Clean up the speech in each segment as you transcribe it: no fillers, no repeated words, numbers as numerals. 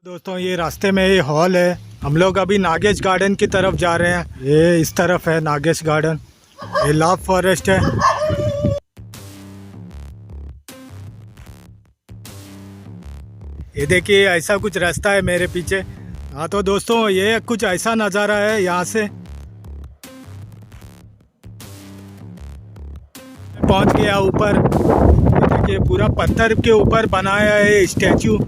दोस्तों ये रास्ते में ये हॉल है। हम लोग अभी नागेश गार्डन की तरफ जा रहे हैं। ये इस तरफ है नागेश गार्डन। ये लव फॉरेस्ट है। ये देखिए ऐसा कुछ रास्ता है मेरे पीछे। हाँ तो दोस्तों ये कुछ ऐसा नज़ारा है यहाँ से। पहुँच गया ऊपर। ये देखिए पूरा पत्थर के ऊपर बनाया है स्टैचू।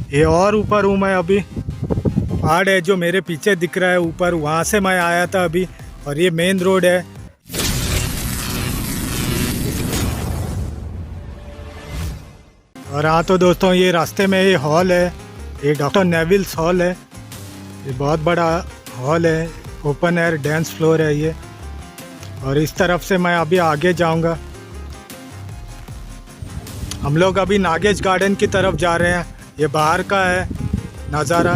ये और ऊपर हूँ मैं अभी। पहाड़ है जो मेरे पीछे दिख रहा है ऊपर, वहाँ से मैं आया था अभी। और ये मेन रोड है। और हाँ तो दोस्तों ये रास्ते में ये हॉल है। ये डॉक्टर नेविल्स हॉल है। ये बहुत बड़ा हॉल है। ओपन एयर डांस फ्लोर है ये। और इस तरफ से मैं अभी आगे जाऊंगा। हम लोग अभी नागेश गार्डन की तरफ जा रहे हैं। ये बाहर का है नज़ारा।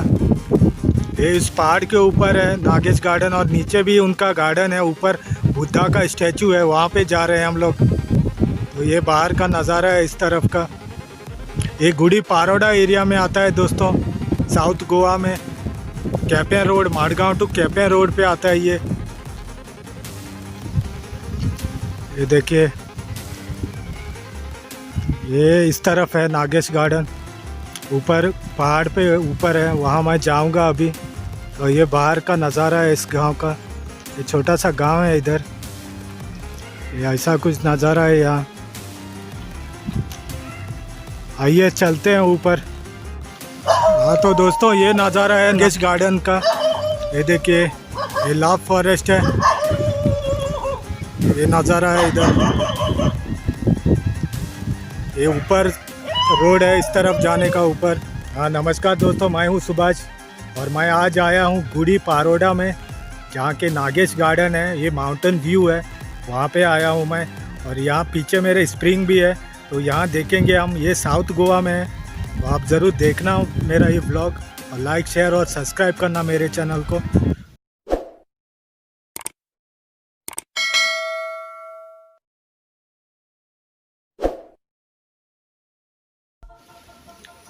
ये इस पहाड़ के ऊपर है नागेश गार्डन, और नीचे भी उनका गार्डन है। ऊपर बुद्धा का स्टैचू है, वहाँ पे जा रहे हैं हम लोग। तो ये बाहर का नज़ारा है इस तरफ का। ये गुड़ी पारोडा एरिया में आता है दोस्तों, साउथ गोवा में। Campaign road, Madgaon to campaign road पे आता है ये देखिए ये इस तरफ है नागेश गार्डन। ऊपर पहाड़ पे ऊपर है, वहाँ मैं जाऊँगा अभी। तो ये बाहर का नज़ारा है इस गांव का। ये छोटा सा गांव है इधर। ये ऐसा कुछ नज़ारा है यहाँ। आइए चलते हैं ऊपर। हाँ तो दोस्तों ये नज़ारा है नागेश गार्डन का। ये देखिए ये लव फॉरेस्ट है। ये नज़ारा है इधर। ये ऊपर रोड है इस तरफ जाने का ऊपर। हाँ नमस्कार दोस्तों, मैं हूँ सुभाष और मैं आज आया हूँ गुड़ी पारोडा में, जहाँ के नागेश गार्डन है। ये माउंटेन व्यू है, वहाँ पे आया हूँ मैं। और यहाँ पीछे मेरे स्प्रिंग भी है, तो यहाँ देखेंगे हम। ये साउथ गोवा में है, तो आप ज़रूर देखना मेरा ये ब्लॉग, और लाइक शेयर और सब्सक्राइब करना मेरे चैनल को।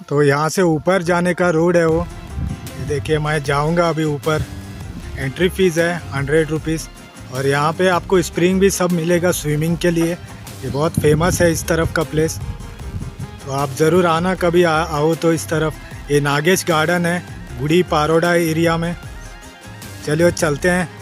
तो यहाँ से ऊपर जाने का रोड है वो। ये देखिए मैं जाऊँगा अभी ऊपर। एंट्री फीस है 100 रुपीज़। और यहाँ पे आपको स्प्रिंग भी सब मिलेगा स्विमिंग के लिए। ये बहुत फेमस है इस तरफ का प्लेस, तो आप ज़रूर आना कभी आओ तो इस तरफ। ये नागेश गार्डन है गुड़ी पारोडा एरिया में। चलिए चलते हैं।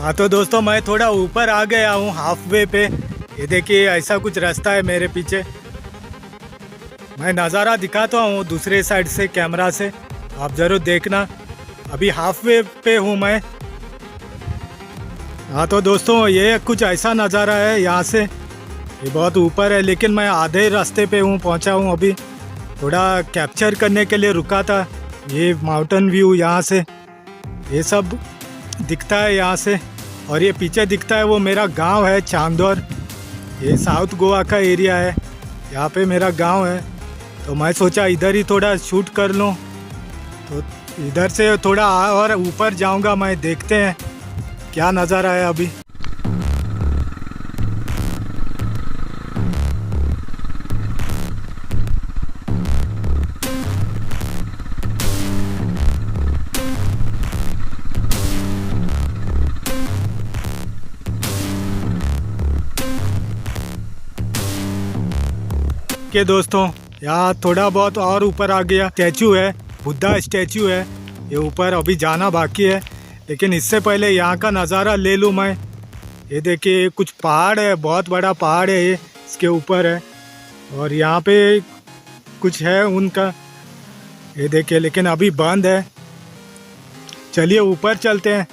हाँ तो दोस्तों मैं थोड़ा ऊपर आ गया हूँ हाफ वे पे। ये देखिए ऐसा कुछ रास्ता है मेरे पीछे। मैं नज़ारा दिखाता हूँ दूसरे साइड से कैमरा से, आप ज़रूर देखना। अभी हाफ वे पे हूँ मैं। हाँ तो दोस्तों ये कुछ ऐसा नज़ारा है यहाँ से। ये बहुत ऊपर है, लेकिन मैं आधे रास्ते पे हूँ, पहुँचा हूँ अभी। थोड़ा कैप्चर करने के लिए रुका था। ये माउंटेन व्यू यहाँ से ये सब दिखता है यहाँ से। और ये पीछे दिखता है वो मेरा गांव है चांदौर। ये साउथ गोवा का एरिया है, यहाँ पे मेरा गांव है। तो मैं सोचा इधर ही थोड़ा शूट कर लूँ, तो इधर से थोड़ा और ऊपर जाऊंगा मैं। देखते हैं क्या नज़ारा है अभी। के दोस्तों यहाँ थोड़ा बहुत और ऊपर आ गया, स्टैचू है, बुद्धा स्टैचू है, ये ऊपर अभी जाना बाकी है। लेकिन इससे पहले यहाँ का नज़ारा ले लूँ मैं। ये देखिए कुछ पहाड़ है, बहुत बड़ा पहाड़ है ये, इसके ऊपर है और यहाँ पे कुछ है उनका, ये देखिए, लेकिन अभी बंद है। चलिए ऊपर चलते हैं।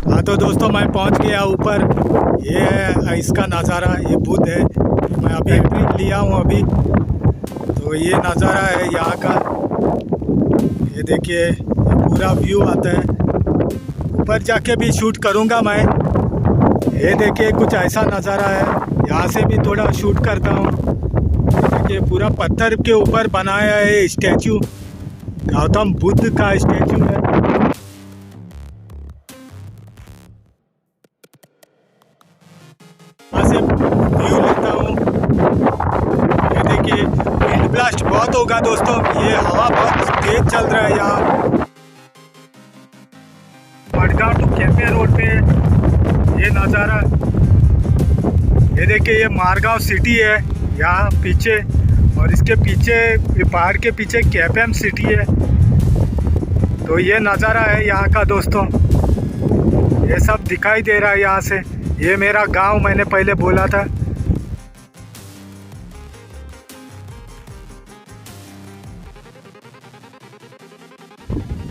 हाँ तो दोस्तों मैं पहुंच गया ऊपर। ये है इसका नज़ारा, ये बुद्ध है। मैं अभी एंट्री लिया हूँ अभी, तो ये नज़ारा है यहाँ का। ये देखिए पूरा व्यू आता है। ऊपर जाके भी शूट करूँगा मैं। ये देखिए कुछ ऐसा नज़ारा है, यहाँ से भी थोड़ा शूट करता हूँ। देखिए पूरा पत्थर के ऊपर बनाया है स्टैचू, गौतम बुद्ध का स्टैचू है। से व्यू लेता हूँ। ये देखिए विंड ब्लास्ट बहुत होगा दोस्तों, ये हवा बहुत तेज चल रहा है यहाँ। मडगांव टू कैफे रोड पे ये नज़ारा। ये देखिए ये मारगांव सिटी है यहाँ पीछे, और इसके पीछे पहाड़ के पीछे कैफेम सिटी है। तो ये नज़ारा है यहाँ का दोस्तों, ये सब दिखाई दे रहा है यहाँ से। ये मेरा गांव मैंने पहले बोला था।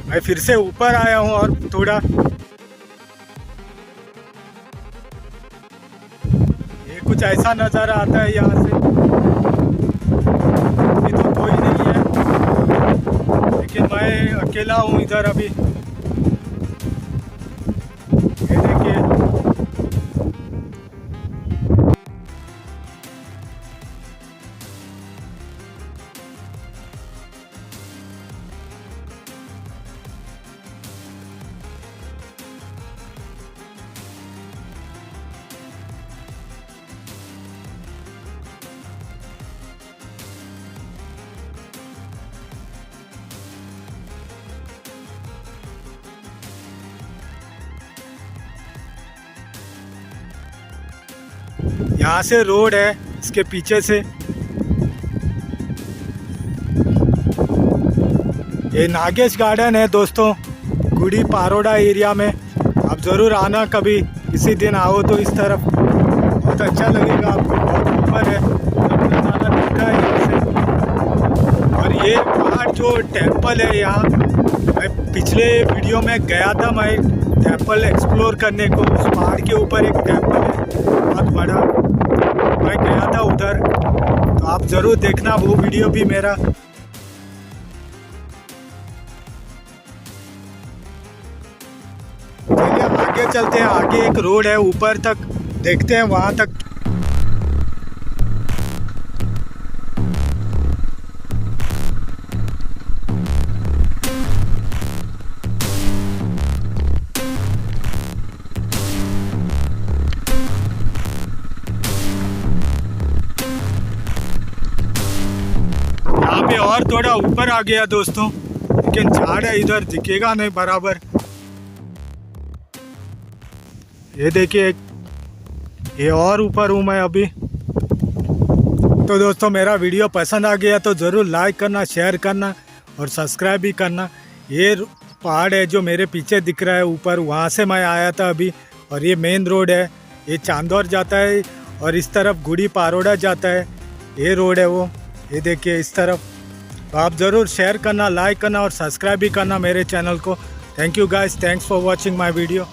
मैं फिर से ऊपर आया हूं और थोड़ा ये कुछ ऐसा नज़ारा आता है यहाँ से। अभी तो कोई नहीं है, लेकिन मैं अकेला हूँ इधर अभी। ये देखिए यहाँ से रोड है, इसके पीछे से ये नागेश गार्डन है दोस्तों, गुड़ी पारोड़ा एरिया में। आप ज़रूर आना कभी, किसी दिन आओ तो इस तरफ, बहुत अच्छा लगेगा आपको। बहुत ऊपर है, नज़ारा दिखता है यहाँ से। और ये पहाड़ जो टेम्पल है यहाँ, मैं पिछले वीडियो में गया था, मैं टेम्पल एक्सप्लोर करने को। उस पहाड़ के ऊपर एक टेम्पल है बहुत बड़ा, मैं गया था उधर, तो आप ज़रूर देखना वो वीडियो भी मेरा। चलिए आगे चलते हैं, आगे एक रोड है ऊपर तक, देखते हैं वहाँ तक। यहाँ पे और थोड़ा ऊपर आ गया दोस्तों, लेकिन झाड़ है इधर, दिखेगा नहीं बराबर। ये देखिए ये और ऊपर हूँ मैं अभी। तो दोस्तों मेरा वीडियो पसंद आ गया तो ज़रूर लाइक करना, शेयर करना और सब्सक्राइब भी करना। ये पहाड़ है जो मेरे पीछे दिख रहा है ऊपर, वहाँ से मैं आया था अभी। और ये मेन रोड है, ये चांदौर जाता है और इस तरफ गुड़ी पारोड़ा जाता है, ये रोड है वो। ये देखिए इस तरफ। तो आप ज़रूर शेयर करना, लाइक करना और सब्सक्राइब भी करना मेरे चैनल को। Thank you guys, thanks for watching my video.